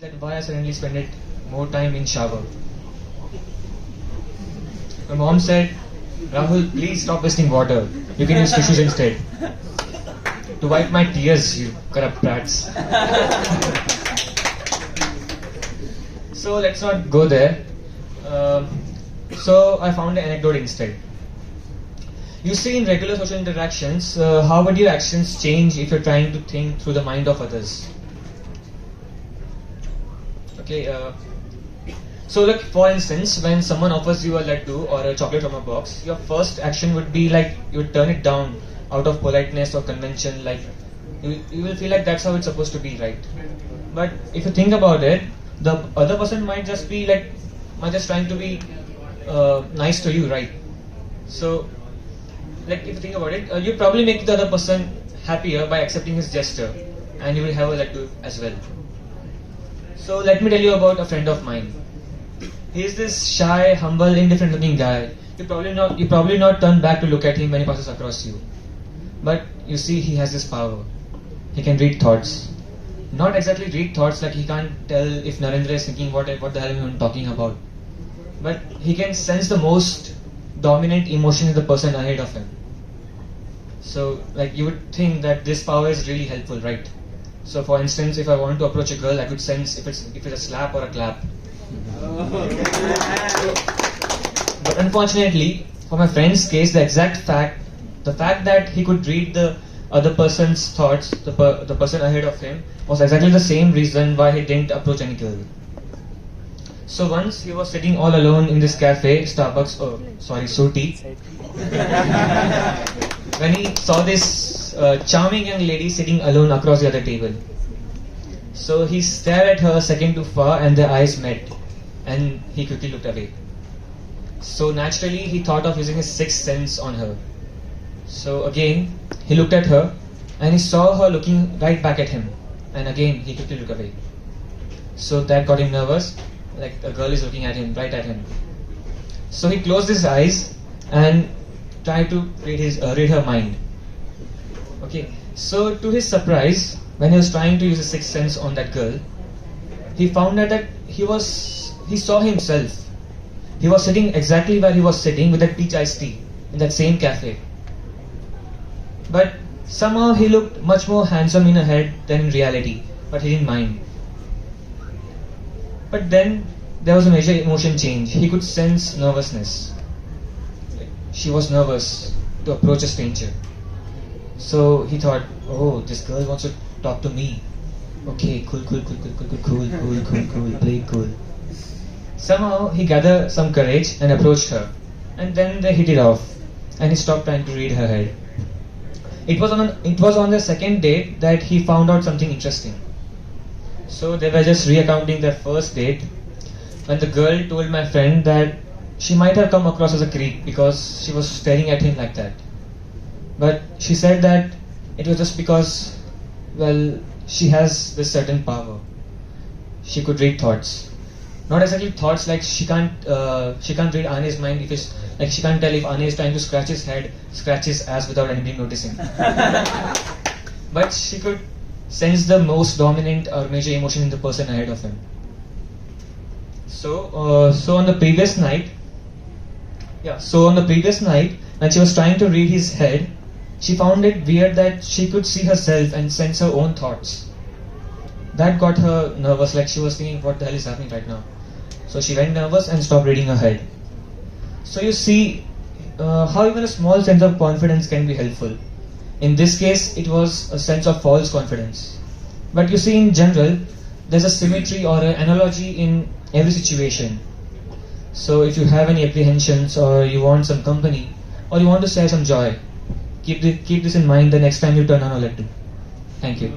that why I suddenly spend it more time in shower. My mom said, Rahul, please stop wasting water. You can use tissues instead. To wipe my tears, you corrupt brats. So let's not go there. So I found an anecdote instead. You see, in regular social interactions, how would your actions change if you're trying to think through the mind of others? Okay, so like for instance, when someone offers you a laddu or a chocolate from a box, your first action would be like you would turn it down out of politeness or convention, like you will feel like that's how it's supposed to be, right? But if you think about it, the other person might just be like, might just trying to be nice to you, right? So, like if you think about it, you probably make the other person happier by accepting his gesture, and you will have a laddu as well. So let me tell you about a friend of mine. He is this shy, humble, indifferent-looking guy. You probably not turn back to look at him when he passes across you. But you see, he has this power. He can read thoughts. Not exactly read thoughts, like he can't tell if Narendra is thinking what the hell am I talking about. But he can sense the most dominant emotion in the person ahead of him. So, like you would think that this power is really helpful, right? So, for instance, if I want to approach a girl, I could sense if it's a slap or a clap. But unfortunately, for my friend's case, the fact that he could read the other person's thoughts, the person ahead of him, was exactly the same reason why he didn't approach any girl. So once he was sitting all alone in this cafe, Suti, when he saw this charming young lady sitting alone across the other table. So he stared at her a second too far and their eyes met, and he quickly looked away. So naturally he thought of using his sixth sense on her. So again, he looked at her and he saw her looking right back at him, and again he quickly looked away. So that got him nervous, like a girl is looking at him, right at him. So he closed his eyes and tried to read her mind. Okay, so to his surprise, when he was trying to use his sixth sense on that girl, he found out that he saw himself. He was sitting exactly where he was sitting with that peach iced tea in that same cafe. But somehow he looked much more handsome in her head than in reality, but he didn't mind. But then there was a major emotion change. He could sense nervousness. She was nervous to approach a stranger. So he thought, oh, this girl wants to talk to me. Okay, cool, play cool. Somehow he gathered some courage and approached her. And then they hit it off. And he stopped trying to read her head. It was on the second date that he found out something interesting. So they were just recounting their first date when the girl told my friend that she might have come across as a creep because she was staring at him like that. But she said that it was just because, well, she has this certain power. She could read thoughts. Not exactly thoughts, like she can't read Ane's mind if it's like she can't tell if Ane is trying to scratch his head, scratch his ass without anybody noticing. But she could sense the most dominant or major emotion in the person ahead of him. So on the previous night, when she was trying to read his head, she found it weird that she could see herself and sense her own thoughts. That got her nervous, like she was thinking, what the hell is happening right now? So she went nervous and stopped reading her head. So you see how even a small sense of confidence can be helpful. In this case, it was a sense of false confidence. But you see, in general, there's a symmetry or an analogy in every situation. So if you have any apprehensions, or you want some company, or you want to share some joy, keep this in mind the next time you turn on a laddu. Thank you.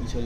पीछे